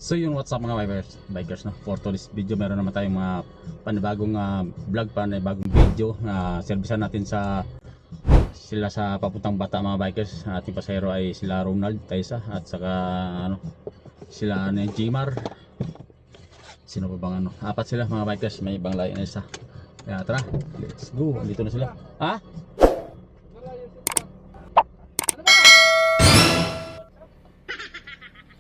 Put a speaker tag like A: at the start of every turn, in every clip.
A: So yung what's up mga bikers no? For today's video meron naman tayong mga panibagong vlog, panibagong video na servisan natin sila sa papuntang Bata mga bikers. Ating pasahero ay sila Ronald Taisa at saka sila Jimar. Sino pa bang apat sila mga bikers, may ibang lain na isa. Kaya tara, let's go. Dito na sila. Ha?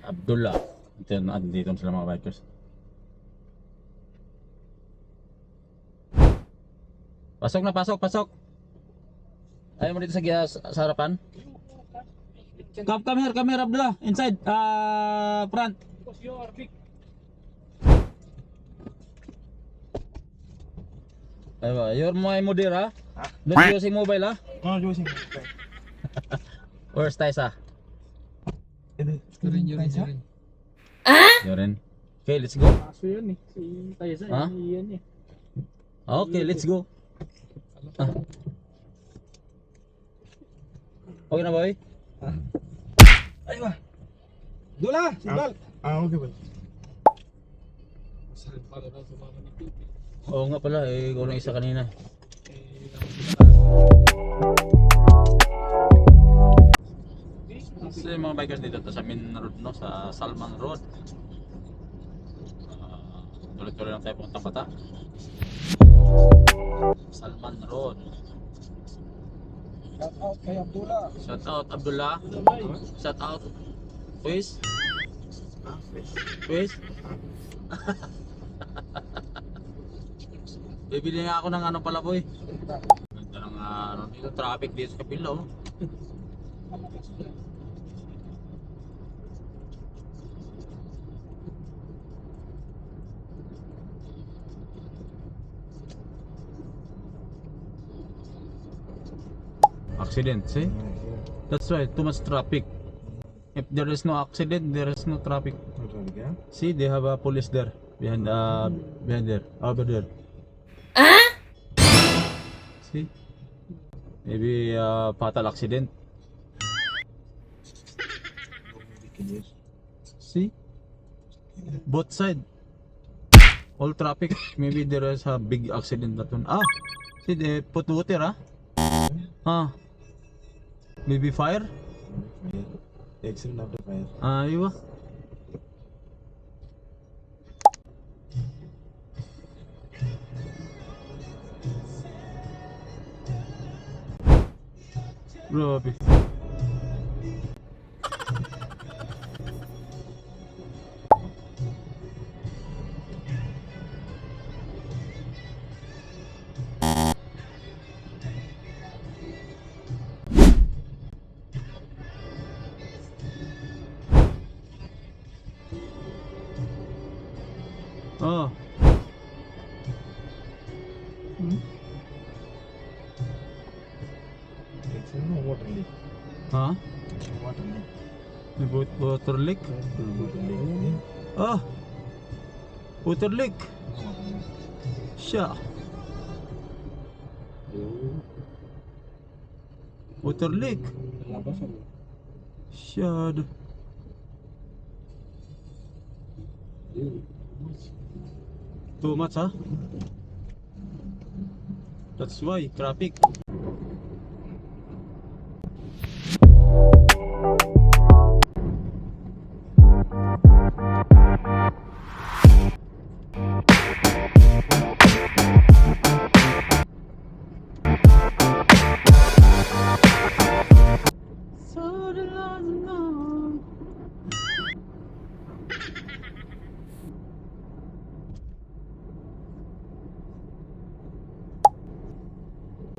A: Abdullah. Dito na sila mga bikers. Pasok na, pasok. Ayaw mo dito sa harapan. Come here Abdullah. Inside, front.
B: Because you are big.
A: You're my model, ha? Don't using mobile, ha?
B: No, using.
A: Where's Taisa?
B: Yurin.
A: Yorin. Okay, let's go.
B: Aso yun eh. Si Taisa
A: Ha?
B: yan eh.
A: Okay, let's go. Okay na, boy?
B: Ay ba? Dula! Signal! Okay ba? Saan pala na sumama ni Pipi?
A: Oo nga pala, ikaw lang isa kanina. So yung mga bikers dito sa main road, no? Sa Salman Road. Tuloy-tuloy lang tayo puntang Bata. Salman Road.
B: Shout out kay Abdullah.
A: Shout out Abdullah. Shout out Quiz. Bibili nga ako ng ano pala, boy. Ganda ng dito, traffic dito sa kapila, oh. Accident, see? That's why too much traffic. If there is no accident, there is no traffic. See, they have a police there behind there, over there. See? Maybe fatal accident. See? Both side. All traffic. Maybe there is a big accident that one. See, they put water, Maybe fire?
B: Accident after fire.
A: Aywa. Grabe.
B: Accident no water leak. Water leak.
A: Water leak?
B: Water leak.
A: Water leak. Siya. Water leak. Siya. Too much, ha? That's why traffic.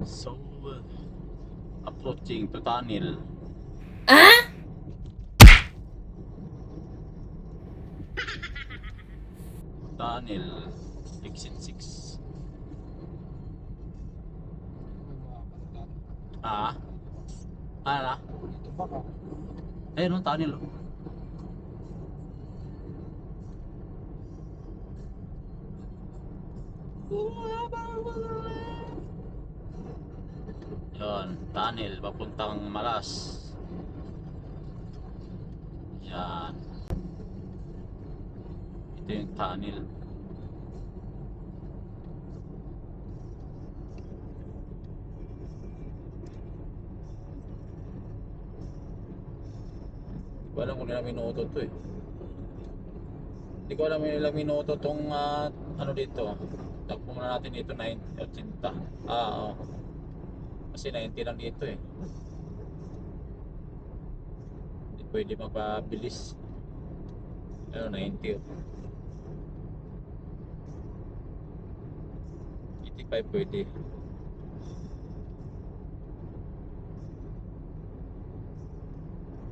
A: So, approaching to tunnel. Tunnel, exit 6. Ano? Ayun, no, tunnel. Yun, tunnel papuntang Malas. Yan. Ito yung tunnel. Hindi ko alam kung ilang minuto to eh. Hindi ko alam kung ilang minuto tong ano dito. Takbo muna natin dito 90, 80. Oo. Kasi 90 lang dito eh. Hindi pwede mapabilis. Ano, 90 oh. 85 pwede.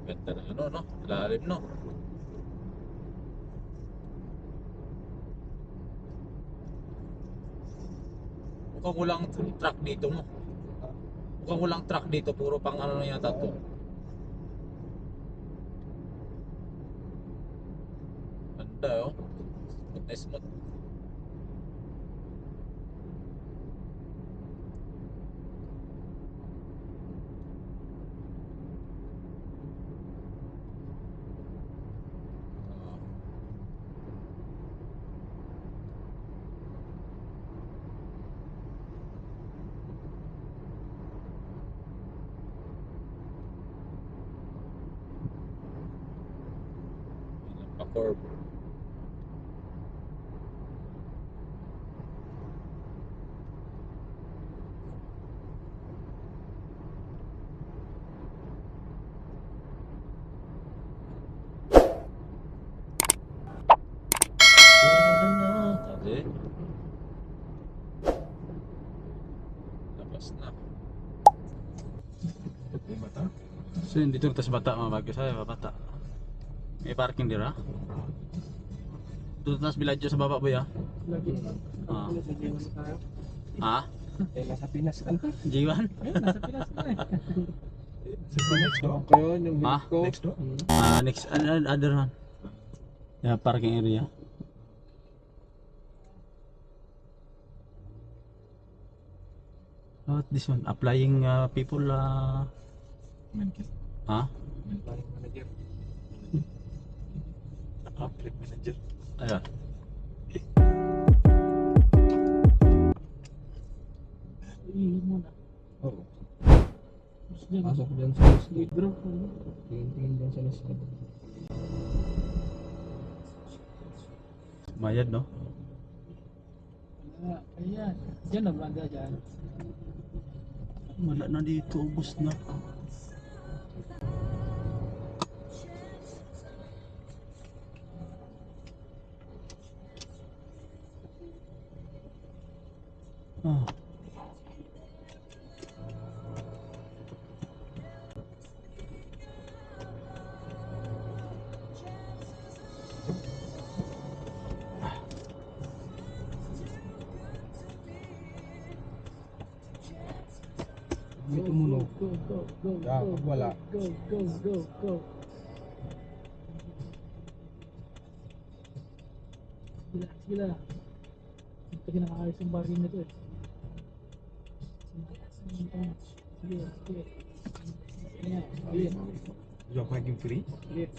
A: Ganda na ano, no? Lalim, no? Mukhang walang truck dito mo. Mukhang walang truck dito. Puro pang ano na yata to. Ganda, oh. Smooth na smooth. Pa-curve. Tadi. Tapos na.
B: Yung mata?
A: So dito tas bata mga bagyo saya bata. May parking dira. Doon tas biladyo sa baba boy ah.
B: Lagi.
A: Ah.
B: Sa Jiwan tayo.
A: Ah?
B: Eh, nasa Pinas ka na.
A: Jiwan?
B: Nasa Pinas ka na. Sa Pinas ko. Ako yun, yung
A: Ah?
B: ko.
C: Next door?
A: Next other one. Yeah, parking area. What this one? Applying people ha?
B: Parang manager.
C: Upgrade manager.
A: Ayan.
B: Oo. Pasok dyan sa listed. Bro, tingin dyan sa listed.
A: Bayad no?
B: Ayan. Diyan na, banda dyan.
A: Wala na dito, ubos na. Ah.
B: Dito muna. Pag wala.
D: Go. Sila. Ito kinakaayos yung bargain nito eh. Sige. Ayan, clear.
C: You're parking free?
D: Clear.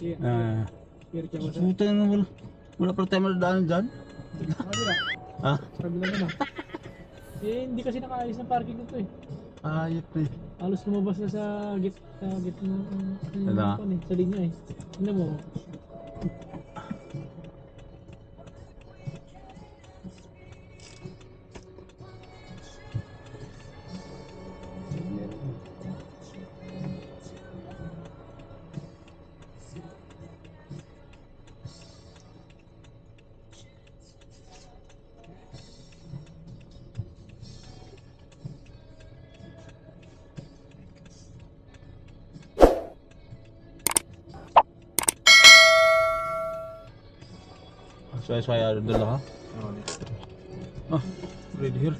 D: Clear ka ba sa?
A: Puta na wala pa tayo madaan dyan.
D: Kabila.
A: Ha?
D: Kabila naman. Eh, hindi kasi nakaayos ng parking nito eh.
A: Ayop eh.
D: Halos lumabas na sa git
A: Wala.
D: sa linya eh. Tingnan mo.
A: So I dala ha?
C: No, next door.
A: Ah, ready here.